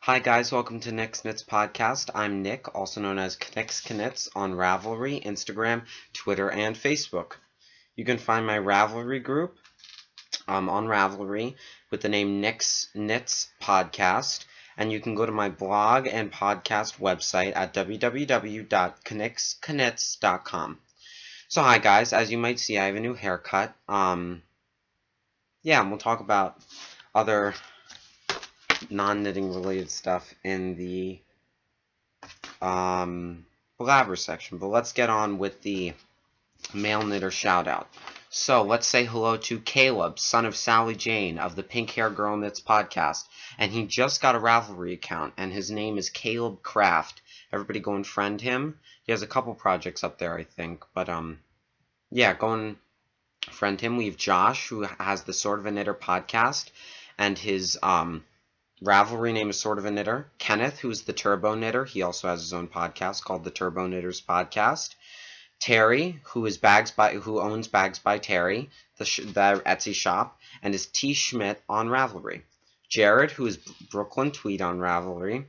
Hi guys, welcome to Knick's Knits podcast. I'm Nick, also known as Knick's Knits on Ravelry, Instagram, Twitter, and Facebook. You can find my Ravelry group on Ravelry with the name Knick's Knits Podcast, and you can go to my blog and podcast website at www.knicksknits.com. So hi guys, as you might see, I have a new haircut. And we'll talk about other non-knitting related stuff in the blabber section. But let's get on with the male knitter shout out. So let's say hello to Caleb, son of Sally Jane of the Pink Hair Girl Knits podcast. And he just got a Ravelry account, and his name is calebcraft. Everybody go and friend him. He has a couple projects up there, I think. But go and friend him. We have Josh, who has the Sort of a Knitter podcast, and his Ravelry name is Sort of a Knitter. Kenneth, who's the Turbo Knitter, he also has his own podcast called the Turbo Knitters Podcast. Terry, who owns Bags by Terry, the Etsy shop, and is tschmidt on Ravelry. Jared, who is brooklyntweed on Ravelry,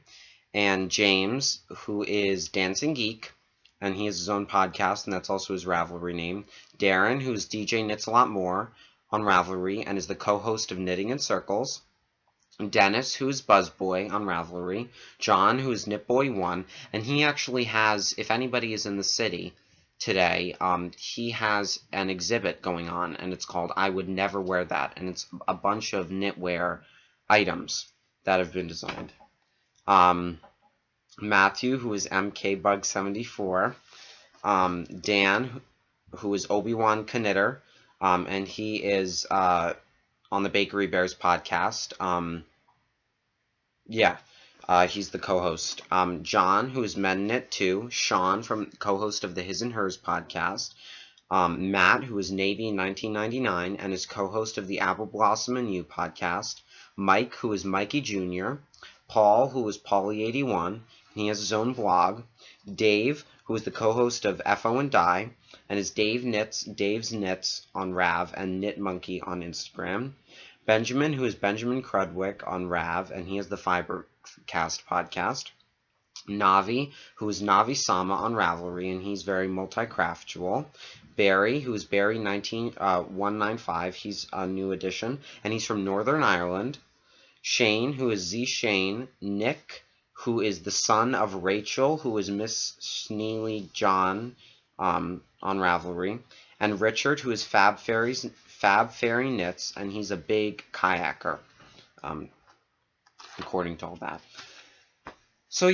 and James, who is Dancing Geek, and he has his own podcast, and that's also his Ravelry name. Daren, who's djknitsalotmore on Ravelry, and is the co-host of Knitting in Circles. Dennis, who is buzzboy on Ravelry. John, who is knitboy1, and he actually has, if anybody is in the city today, he has an exhibit going on, and it's called I Would Never Wear That, and it's a bunch of knitwear items that have been designed. Matthew, who is mkbug74. Dan, who is obiwanknitter, and he is on the Bakery Bears podcast. He's the co-host. John, who is menknittoo. Sean, co-host of the His and Hers podcast. Matt, who is Navy in 1999 and is co-host of the Apple Blossom and You podcast. Mike, who is Mikey Jr. Paul, who is Paulie81, and he has his own blog. Dave, who is the co-host of FO and Die, and is Dave's Knits on Rav and knittmonkey on Instagram. Benjamin, who is benjaminkrudwig on Rav, and he has the fibercast podcast. Navi, who is navisama on Ravelry, and he's very multi-craftual. Barry, who is Barry195, he's a new addition, and he's from Northern Ireland. Shayne, who is zshayne. Nick, who is the son of Rachel, who is mrssneelyjohn on Ravelry. And Richard, who is FabFairyKnits, and he's a big kayaker, according to all that. So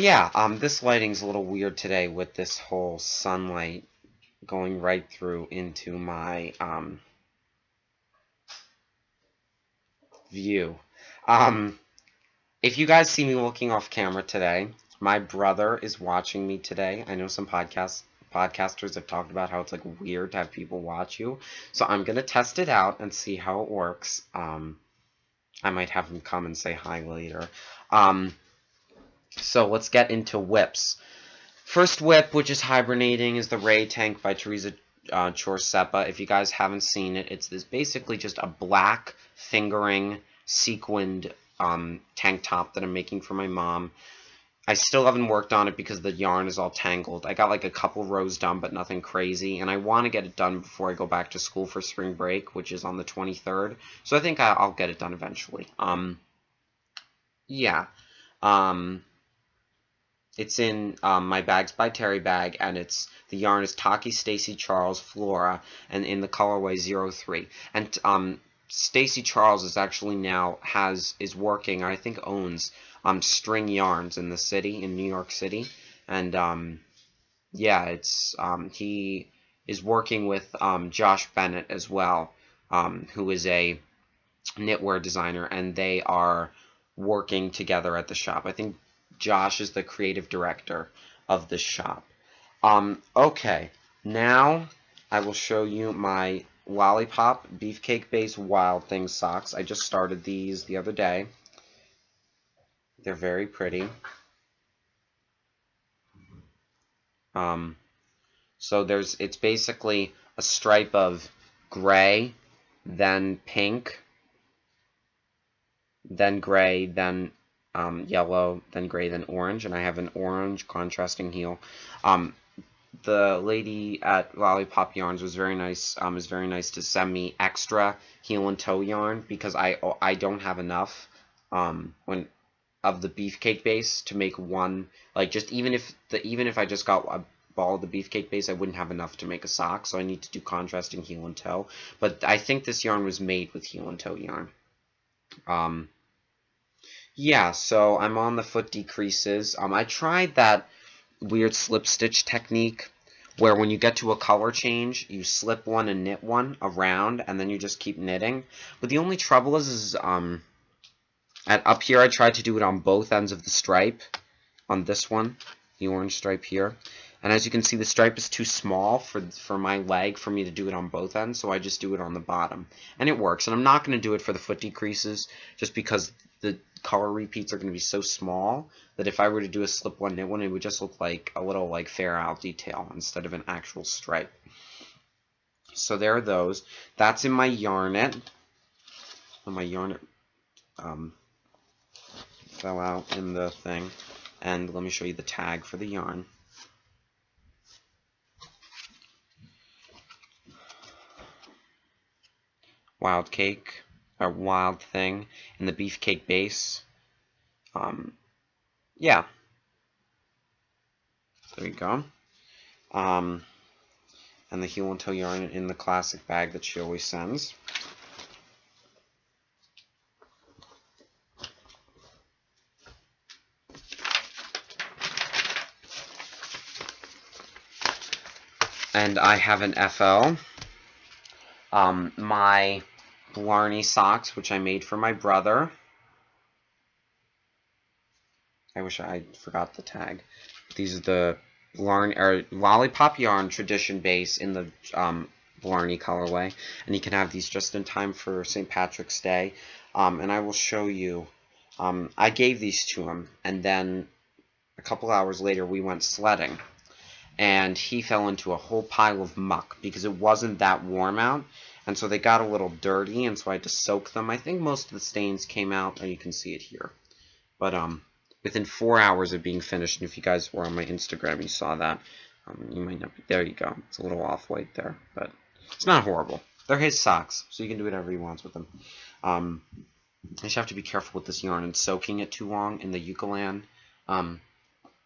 this lighting's a little weird today with this whole sunlight going right through into my view. If you guys see me looking off camera today, my brother is watching me today. I know some podcasters have talked about how it's like weird to have people watch you, so I'm gonna test it out and see how it works. I might have him come and say hi later. So let's get into whips. First whip, which is hibernating, is the Ray Tank by Teresa Chorsepa. If you guys haven't seen it, it's basically just a black fingering sequined tank top that I'm making for my mom. I still haven't worked on it because the yarn is all tangled. I got like a couple rows done, but nothing crazy. And I want to get it done before I go back to school for spring break, which is on the 23rd. So I think I'll get it done eventually. It's in my Bags by Terry bag, and the yarn is Taki Stacy Charles Flora, and in the colorway 03. And Stacy Charles is actually is working, or I think owns, String Yarns in the city, in New York City, and he is working with Josh Bennett as well, who is a knitwear designer, and they are working together at the shop. I think Josh is the creative director of the shop. Okay, now I will show you my Lollipop Beefcake Base Wild Thing socks. I just started these the other day. They're very pretty. So it's basically a stripe of gray, then pink, then gray, then yellow, then gray, then orange, and I have an orange contrasting heel. The lady at Lollipop Yarns was very nice. Was very nice to send me extra heel and toe yarn because I don't have enough of the beefcake base to make one, like, just even if I just got a ball of the beefcake base, I wouldn't have enough to make a sock, so I need to do contrasting heel and toe. But I think this yarn was made with heel and toe yarn. Yeah, so I'm on the foot decreases. I tried that weird slip stitch technique where when you get to a color change, you slip one and knit one around, and then you just keep knitting. But the only trouble is up here I tried to do it on both ends of the stripe, on this one, the orange stripe here. And as you can see, the stripe is too small for my leg for me to do it on both ends, so I just do it on the bottom. And it works. And I'm not going to do it for the foot decreases, just because the color repeats are going to be so small that if I were to do a slip one, knit one, it would just look like a little like Fair Isle detail instead of an actual stripe. So there are those. That's in my Yarnet. My Yarnet fell out in the thing. And let me show you the tag for the yarn. Wild cake, or wild thing, in the beefcake base. Yeah. There you go. And the heel and toe yarn in the classic bag that she always sends. And I have an FL. My Blarney socks, which I made for my brother. I wish I forgot the tag. These are the Lollipop Yarn Tradition base in the Blarney colorway. And you can have these just in time for St. Patrick's Day. And I will show you. I gave these to him, and then a couple hours later we went sledding. And he fell into a whole pile of muck because it wasn't that warm out, and so they got a little dirty, and so I had to soak them. I think most of the stains came out, and you can see it here. But within 4 hours of being finished, and if you guys were on my Instagram, you saw that. You might not be. There you go. It's a little off-white there, but it's not horrible. They're his socks, so you can do whatever he wants with them. I just have to be careful with this yarn and soaking it too long in the Eucalan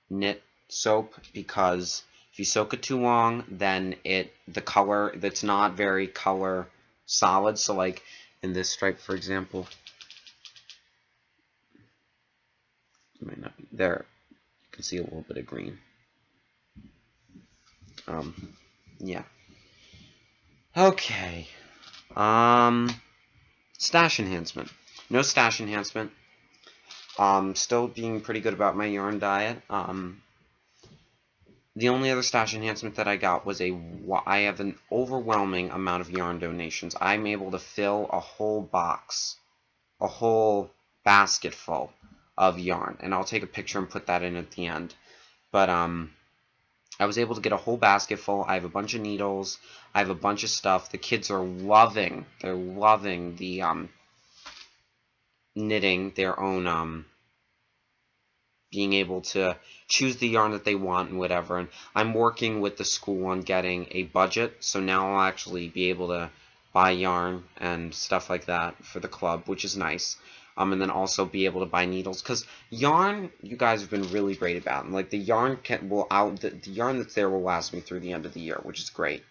knit soap, because if you soak it too long, then the color, that's not very color solid. So like in this stripe, for example, it might not be there. You can see a little bit of green. Yeah. Okay. Stash enhancement. No stash enhancement. Still being pretty good about my yarn diet. The only other stash enhancement that I got was I have an overwhelming amount of yarn donations. I'm able to fill a whole box, a whole basket full of yarn, and I'll take a picture and put that in at the end. But I was able to get a whole basket full. I have a bunch of needles. I have a bunch of stuff. The kids are loving. They're loving the knitting their own. Being able to choose the yarn that they want and whatever. And I'm working with the school on getting a budget, so now I'll actually be able to buy yarn and stuff like that for the club, which is nice. And then also be able to buy needles, because yarn, you guys have been really great about. And like the yarn the yarn that's there will last me through the end of the year, which is great.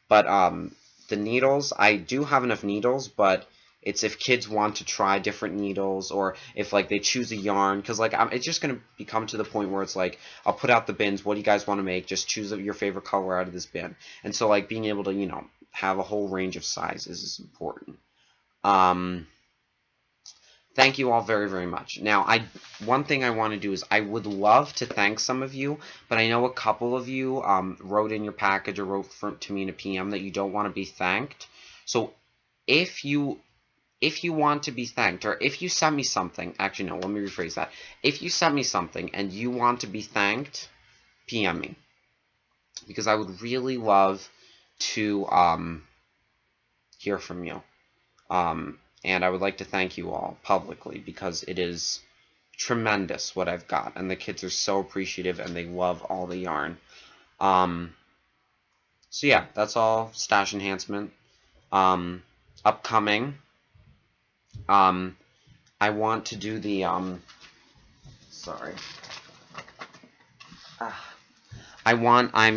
But the needles, I do have enough needles, but it's if kids want to try different needles, or if like they choose a yarn, because like it's just going to become to the point where it's like, I'll put out the bins, what do you guys want to make, just choose your favorite color out of this bin. And so like being able to, you know, have a whole range of sizes is important. Thank you all very, very much. Now, one thing I want to do is I would love to thank some of you, but I know a couple of you wrote in your package or wrote to me in a PM that you don't want to be thanked. So if you want to be thanked, or if you sent me something, actually no, let me rephrase that. If you sent me something and you want to be thanked, PM me. Because I would really love to hear from you. And I would like to thank you all publicly, because it is tremendous what I've got, and the kids are so appreciative, and they love all the yarn. So yeah, that's all stash enhancement. Upcoming, I want to do the, sorry.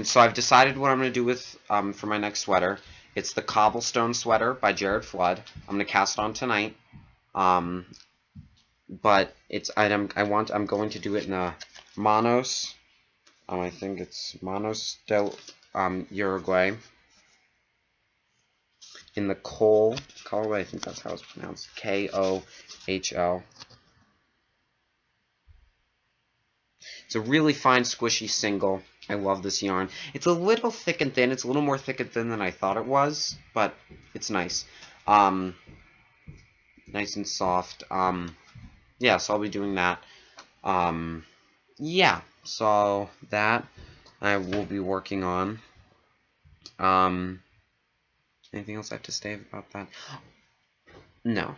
So I've decided what I'm going to do with, for my next sweater. It's the Cobblestone Sweater by Jared Flood. I'm going to cast on tonight. But I'm going to do it in a Monos. I think it's Monos del Uruguay. In the Kohl colorway, I think that's how it's pronounced. Kohl. It's a really fine, squishy single. I love this yarn. It's a little thick and thin. It's a little more thick and thin than I thought it was, but it's nice. Nice and soft. Yeah, so I'll be doing that. Yeah, so that I will be working on. Anything else I have to say about that? No,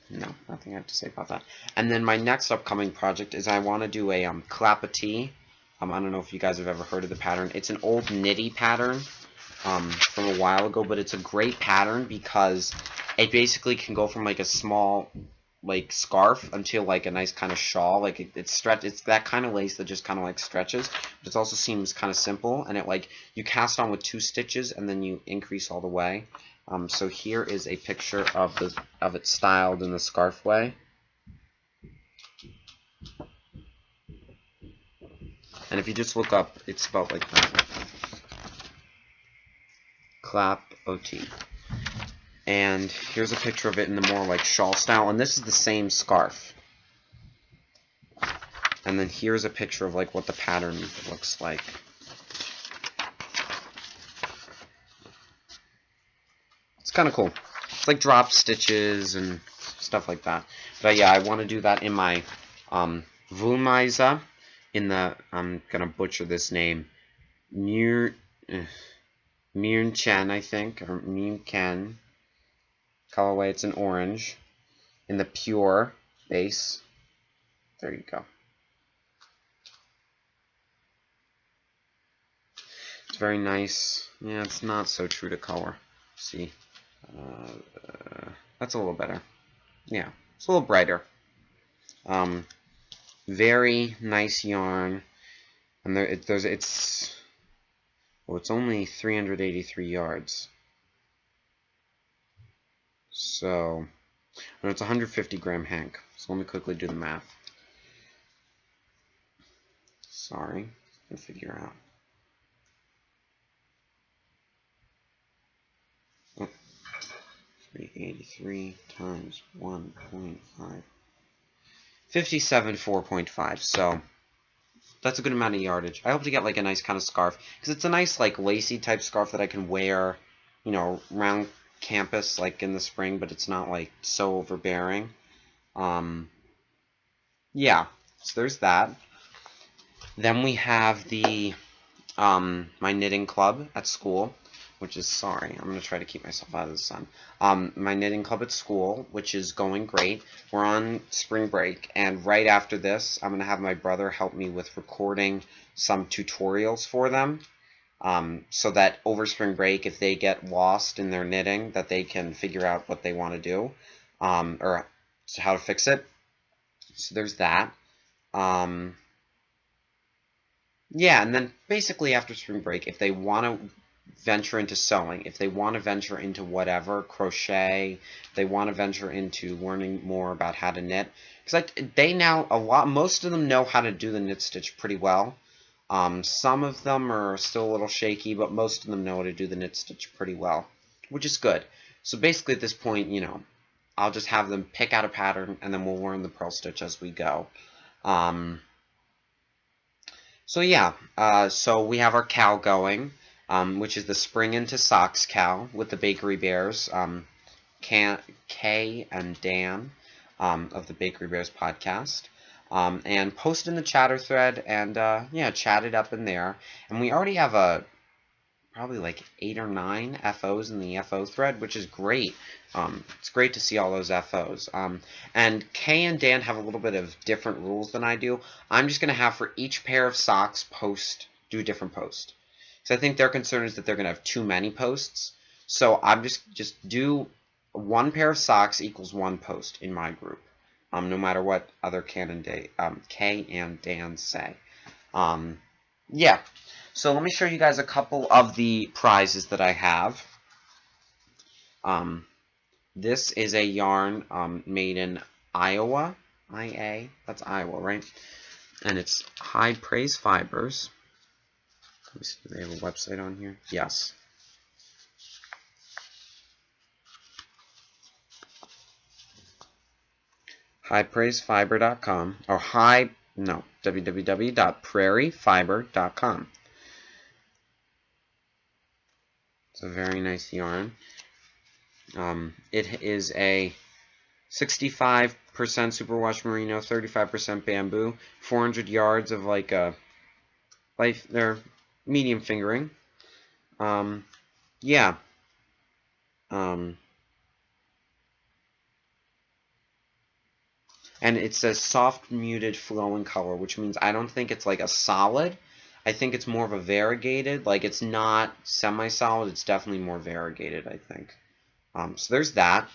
nothing I have to say about that. And then my next upcoming project is I want to do a clap-a-tee. I don't know if you guys have ever heard of the pattern. It's an old Knitty pattern from a while ago, but it's a great pattern because it basically can go from like a small like scarf until like a nice kind of shawl. Like it's that kind of lace that just kind of like stretches, but it also seems kind of simple, and it like you cast on with 2 stitches and then you increase all the way. So here is a picture of it styled in the scarf way. And if you just look up, it's spelled like that. Clap-o-tee. And here's a picture of it in the more like shawl style, and this is the same scarf. And then here's a picture of like what the pattern looks like. It's kind of cool. It's like drop stitches and stuff like that. But yeah, I want to do that in my Vulmaisa, in the, I'm gonna butcher this name, Myrnchen, I think, or Myrnchen colorway. It's an orange in the pure base. There you go. It's very nice. Yeah, it's not so true to color. See, that's a little better. Yeah, it's a little brighter. Very nice yarn, and it's only 383 yards. So, and it's 150 gram hank. So let me quickly do the math. Sorry, I can figure out. Oh, 383 times 1.5. 57.4.5. So that's a good amount of yardage. I hope to get like a nice kind of scarf, because it's a nice like lacy type scarf that I can wear, you know, around campus like in the spring, but it's not like so overbearing. Yeah, so there's that. Then we have the my knitting club at school, which is, sorry, I'm going to try to keep myself out of the sun. My knitting club at school, which is going great. We're on spring break, and right after this, I'm going to have my brother help me with recording some tutorials for them, so that over spring break, if they get lost in their knitting, that they can figure out what they want to do, or how to fix it. So there's that. Yeah, and then basically after spring break, if they want to venture into sewing, if they want to venture into whatever, crochet, they want to venture into learning more about how to knit, because they now, most of them know how to do the knit stitch pretty well. Some of them are still a little shaky, but most of them know how to do the knit stitch pretty well, which is good. So basically at this point, you know, I'll just have them pick out a pattern, and then we'll learn the purl stitch as we go. So yeah, so we have our cow going, which is the Spring into Socks cow with the Bakery Bears, Kay and Dan of the Bakery Bears podcast, and post in the chatter thread, and yeah, chat it up in there. And we already have a probably like 8 or 9 FOs in the FO thread, which is great. It's great to see all those FOs. And Kay and Dan have a little bit of different rules than I do. I'm just going to have for each pair of socks do a different post. So I think their concern is that they're going to have too many posts. So I'm just do one pair of socks equals one post in my group, no matter what other Kay and Dan say. Yeah. So let me show you guys a couple of the prizes that I have. This is a yarn made in Iowa. That's Iowa, right? And it's High Praise Fibers. Let me see, do they have a website on here? Yes. highpraisefiber.com or www.prairiefiber.com. It's a very nice yarn. It is a 65% superwash merino, 35% bamboo, 400 yards of like a they're medium fingering. Yeah. And it says soft muted flowing color, which means I don't think it's like a solid. I think it's more of a variegated. Like it's not semi-solid. It's definitely more variegated, I think. So there's that.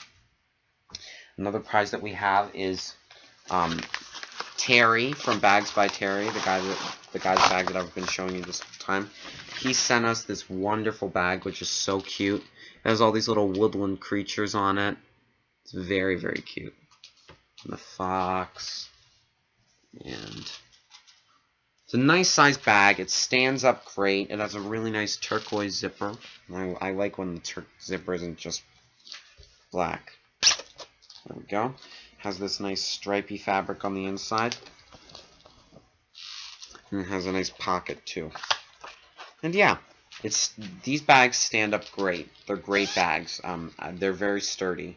Another prize that we have is Terry from Bags by Terry, the guy's bag that I've been showing you this time. He sent us this wonderful bag, which is so cute. It has all these little woodland creatures on it. It's very, very cute. And the fox, and it's a nice sized bag. It stands up great. It has a really nice turquoise zipper. I like when the zipper isn't just black. There we go. Has this nice stripy fabric on the inside, and it has a nice pocket too. And yeah, these bags stand up great. They're great bags. They're very sturdy.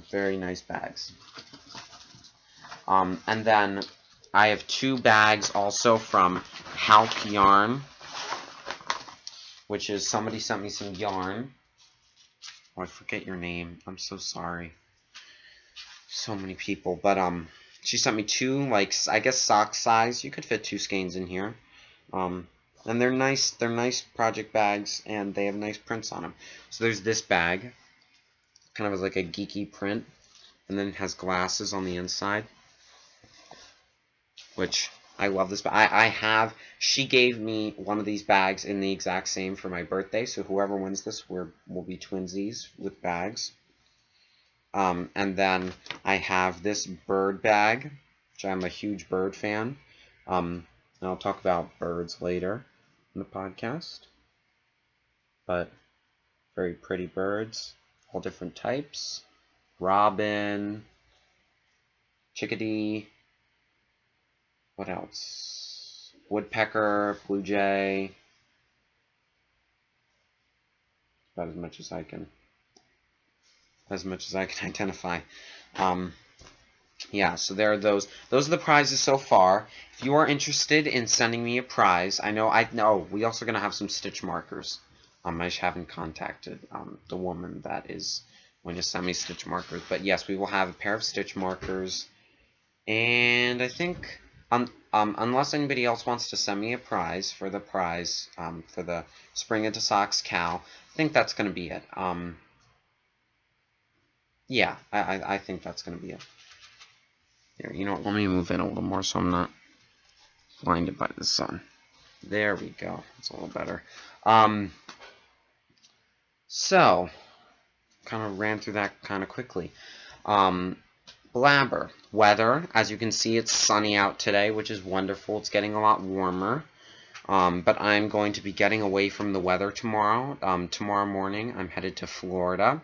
Very nice bags. And then I have 2 bags also from Halk Yarn, which is somebody sent me some yarn. Oh, I forget your name. I'm so sorry. So many people, but she sent me 2, like I guess sock size. You could fit 2 skeins in here. And they're nice. They're nice project bags, and they have nice prints on them. So there's this bag, kind of has like a geeky print, and then it has glasses on the inside, which I love this bag. She gave me one of these bags in the exact same for my birthday, so whoever wins this will be twinsies with bags. And then I have this bird bag, which I'm a huge bird fan. And I'll talk about birds later in the podcast. But very pretty birds, all different types. Robin, chickadee, what else? Woodpecker, blue jay. About as much as I can identify. Yeah, so there are those. Those are the prizes so far. If you are interested in sending me a prize, I know we also gonna have some stitch markers. I just haven't contacted the woman that is going to send me stitch markers. But yes, we will have a pair of stitch markers. And I think unless anybody else wants to send me a prize for the Spring Into Socks cow, I think that's going to be it. Yeah, I think that's going to be it. Here, you know what, let me move in a little more so I'm not blinded by the sun. There we go. It's a little better. So, kind of ran through that kind of quickly. Blabber. Weather. As you can see, it's sunny out today, which is wonderful. It's getting a lot warmer. But I'm going to be getting away from the weather tomorrow. Tomorrow morning, I'm headed to Florida,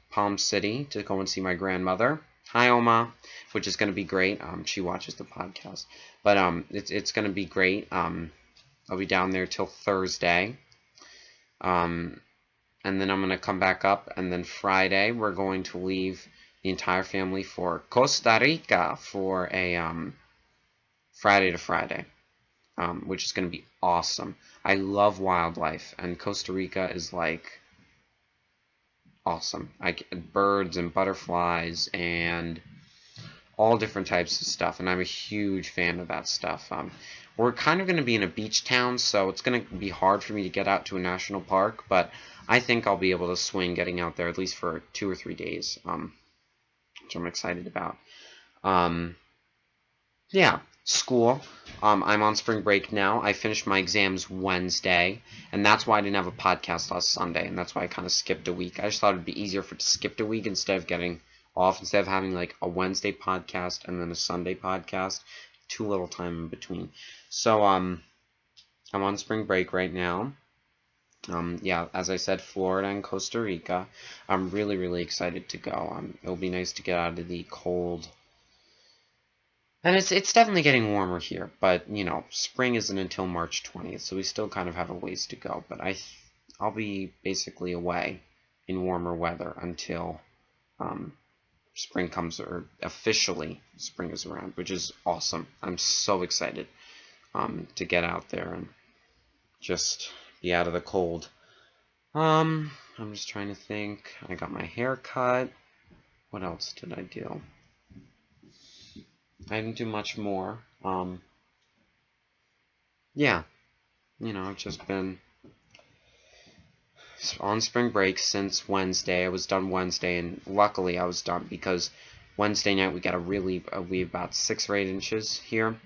Palm City, to go and see my grandmother. Hi, Oma. Which is going to be great. She watches the podcast. But it's going to be great. I'll be down there till Thursday. And then I'm going to come back up. And then Friday, we're going to leave the entire family for Costa Rica for a Friday to Friday. which is going to be awesome. I love wildlife, and Costa Rica is like awesome. Birds and butterflies and all different types of stuff, and I'm a huge fan of that stuff. We're kind of going to be in a beach town, so it's going to be hard for me to get out to a national park, but I think I'll be able to swing getting out there at least for 2 or 3 days, which I'm excited about. Yeah, school. I'm on spring break now. I finished my exams Wednesday, and that's why I didn't have a podcast last Sunday, and that's why I kind of skipped a week. I just thought it'd be easier to skip a week instead of getting off, instead of having like a Wednesday podcast and then a Sunday podcast. Too little time in between. So, I'm on spring break right now. Yeah, as I said, Florida and Costa Rica. I'm really, really excited to go. It'll be nice to get out of the cold. And it's definitely getting warmer here, but, you know, spring isn't until March 20th, so we still kind of have a ways to go. But I'll be basically away in warmer weather until spring comes, or officially spring is around, which is awesome. I'm so excited to get out there and just be out of the cold. I'm just trying to think. I got my hair cut. What else did I do? I didn't do much more. Yeah, you know, I've just been on spring break since Wednesday. I was done Wednesday, and luckily I was done because Wednesday night we got we have about 6 or 8 inches here.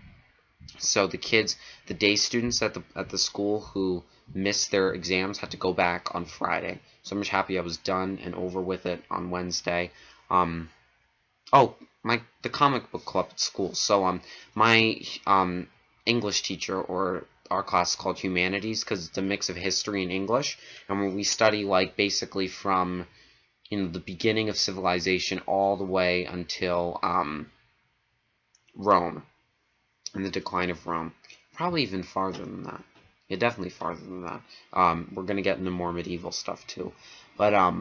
So the kids, the day students at the school who missed their exams had to go back on Friday. So I'm just happy I was done and over with it on Wednesday. Oh, the comic book club at school. So my English teacher, or our class is called Humanities because it's a mix of history and English, and when we study like basically from the beginning of civilization all the way until Rome and the decline of Rome. Probably even farther than that. Yeah, definitely farther than that. We're gonna get into more medieval stuff too. But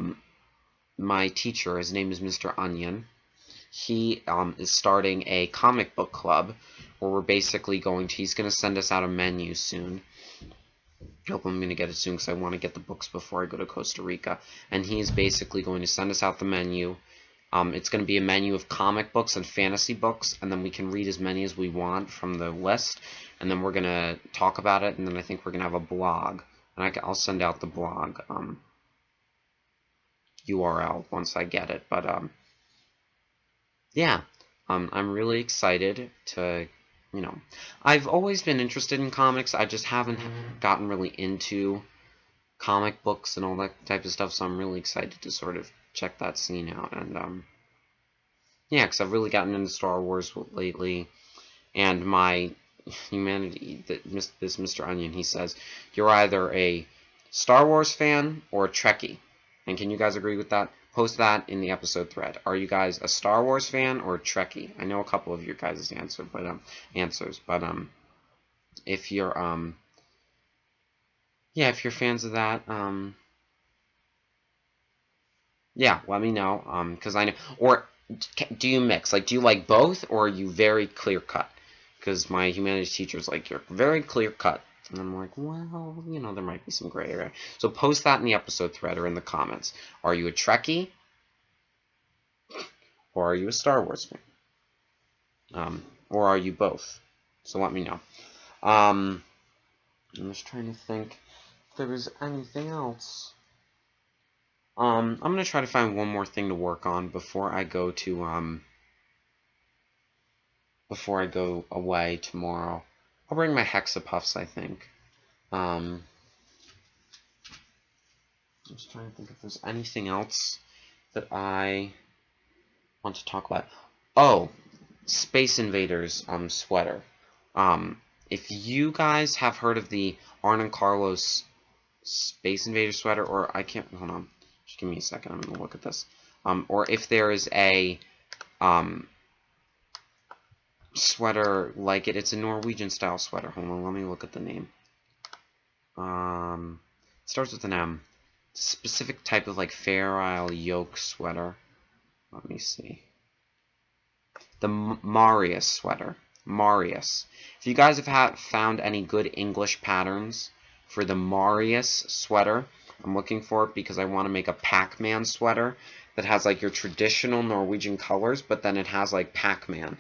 my teacher, his name is Mr. Onion. He is starting a comic book club where we're basically he's going to send us out a menu soon. I hope I'm going to get it soon because I want to get the books before I go to Costa Rica. And he is basically going to send us out the menu. It's going to be a menu of comic books and fantasy books, and then we can read as many as we want from the list. And then we're going to talk about it, and then I think we're going to have a blog. And I'll send out the blog URL once I get it. But yeah, I'm really excited to, you know, I've always been interested in comics. I just haven't gotten really into comic books and all that type of stuff, so I'm really excited to sort of check that scene out. And yeah, because I've really gotten into Star Wars lately, and my humanity, this Mr. Onion, he says, you're either a Star Wars fan or a Trekkie. And can you guys agree with that? Post that in the episode thread. Are you guys a Star Wars fan or a Trekkie? I know a couple of your guys' answers, but if you're yeah, if you're fans of that, yeah, let me know, because I know. Or do you mix? Like, do you like both, or are you very clear cut? Because my humanities teacher's like, you're very clear cut. And I'm like, well, you know, there might be some gray area. So post that in the episode thread or in the comments. Are you a Trekkie? Or are you a Star Wars fan? Or are you both? So let me know. I'm just trying to think if there was anything else. I'm going to try to find one more thing to work on before I go to, before I go away tomorrow. I'll bring my hexapuffs, I think. I'm just trying to think if there's anything else that I want to talk about. Oh, Space Invaders sweater. If you guys have heard of the Arn & Carlos Space Invader sweater, or I can't, hold on, just give me a second, I'm going to look at this. Or if there is a sweater like it. It's a Norwegian style sweater. Hold on, let me look at the name. It starts with an M. It's a specific type of like Fair Isle yoke sweater. Let me see. The Marius sweater. Marius. If you guys have found any good English patterns for the Marius sweater, I'm looking for it because I want to make a Pac-Man sweater that has like your traditional Norwegian colors, but then it has like Pac-Man.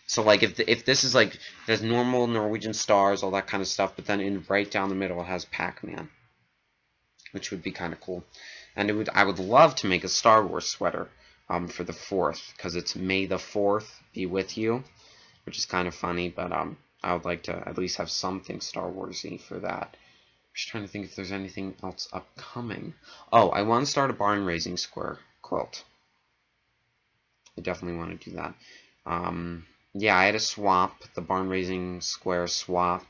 So like if this is like there's normal Norwegian stars, all that kind of stuff, but then right down the middle it has Pac-Man, which would be kind of cool. And I would love to make a Star Wars sweater for the 4th, because it's May the 4th be with you, which is kind of funny, but I would like to at least have something Star Warsy for that. I'm just trying to think if there's anything else upcoming. Oh, I want to start a barn raising square quilt. I definitely want to do that. Yeah, I had a swap, the barn raising square swap.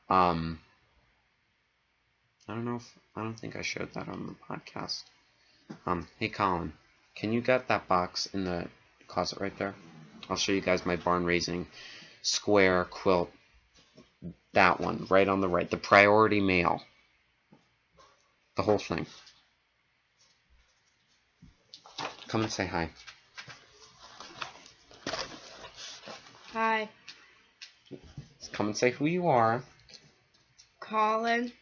I don't think I showed that on the podcast. Hey Colin, can you get that box in the closet right there? I'll show you guys my barn raising square quilt. That one, right on the right, the priority mail. The whole thing. Come and say hi. Hi. Come and say who you are. Colin.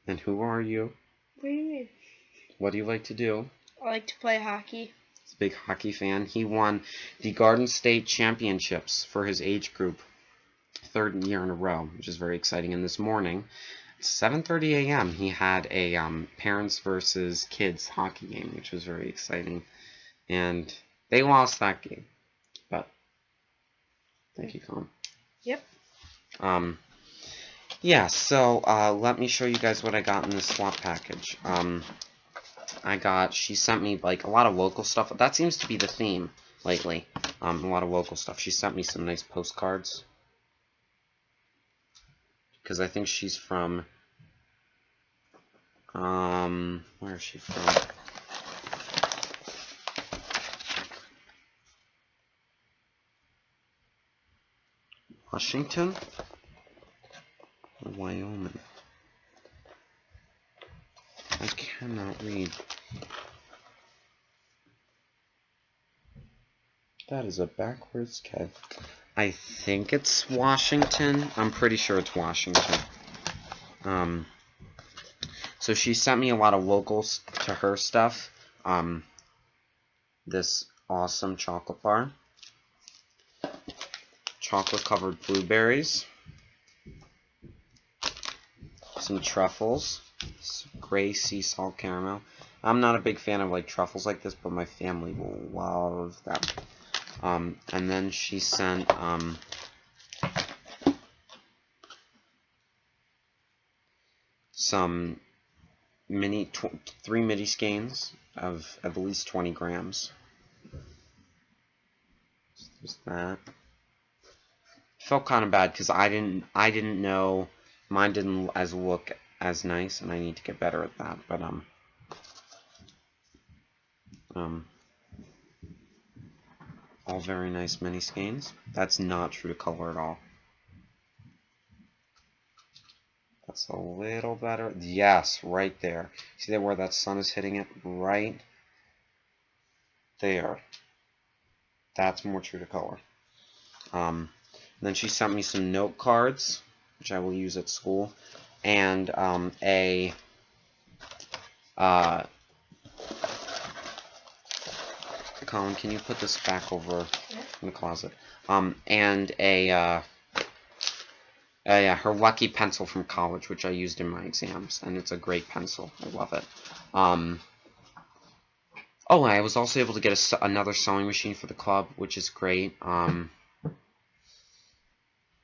And who are you? What do you mean? What do you like to do? I like to play hockey. He's a big hockey fan. He won the Garden State Championships for his age group, 3rd year in a row, which is very exciting. And this morning, at 7:30 a.m., he had a parents versus kids hockey game, which was very exciting. And they lost that game. But thank you, Colin. Yep. Yeah, so let me show you guys what I got in this swap package. She sent me like a lot of local stuff. That seems to be the theme lately. A lot of local stuff. She sent me some nice postcards. Because I think she's from, where is she from? Washington? Or Wyoming? I cannot read. That is a backwards K. I think it's Washington. I'm pretty sure it's Washington. So she sent me a lot of locals to her stuff. This awesome chocolate bar. Chocolate covered blueberries. Some truffles. Some gray sea salt caramel. I'm not a big fan of like truffles like this, but my family will love them. And then she sent some 3 midi skeins of at least 20 grams. Just that. Felt kind of bad because I didn't know, mine didn't look as nice, and I need to get better at that. But all very nice mini skeins. That's not true to color at all. That's a little better. Yes, right there. See there where that sun is hitting it? Right there. That's more true to color. Then she sent me some note cards, which I will use at school, and Colin, can you put this back over in the closet? And her Lucky pencil from college, which I used in my exams, and it's a great pencil. I love it. Oh, I was also able to get another sewing machine for the club, which is great.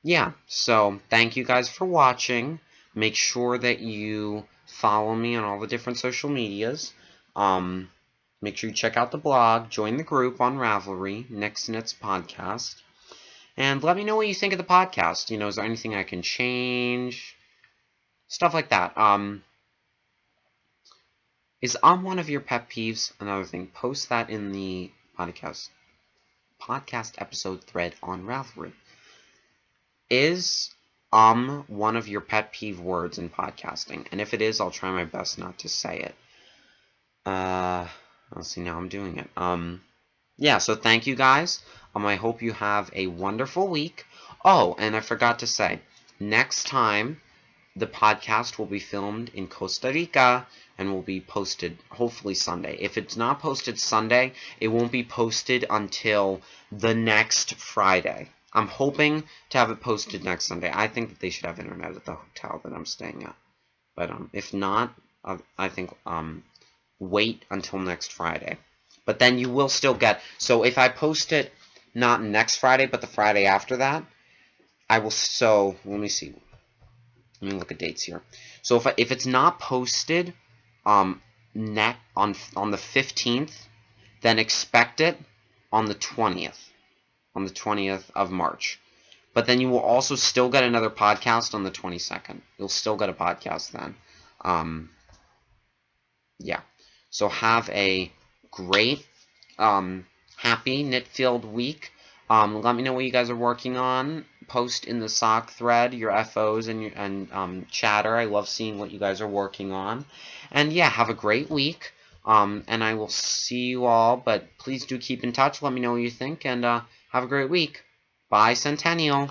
Yeah, so thank you guys for watching. Make sure that you follow me on all the different social medias. Make sure you check out the blog, join the group on Ravelry, Knick's Knits Podcast, and let me know what you think of the podcast. You know, is there anything I can change? Stuff like that. Is on one of your pet peeves another thing? Post that in the podcast episode thread on Ravelry. Is one of your pet peeve words in podcasting? And if it is, I'll try my best not to say it. Let's see, now I'm doing it. yeah, so thank you guys. I hope you have a wonderful week. Oh, and I forgot to say, next time the podcast will be filmed in Costa Rica and will be posted hopefully Sunday. If it's not posted Sunday, it won't be posted until the next Friday. I'm hoping to have it posted next Sunday. I think that they should have internet at the hotel that I'm staying at. But if not, I think wait until next Friday. But then you will still get... So if I post it not next Friday, but the Friday after that, I will... So, let me see. Let me look at dates here. So if it's not posted on the 15th, then expect it on the 20th. On the 20th of March. But then you will also still get another podcast on the 22nd. You'll still get a podcast then. Yeah. So have a great, happy knit-filled week. Let me know what you guys are working on. Post in the sock thread your FOs and chatter. I love seeing what you guys are working on. And yeah, have a great week. And I will see you all. But please do keep in touch. Let me know what you think. And have a great week. Bye, Centennial.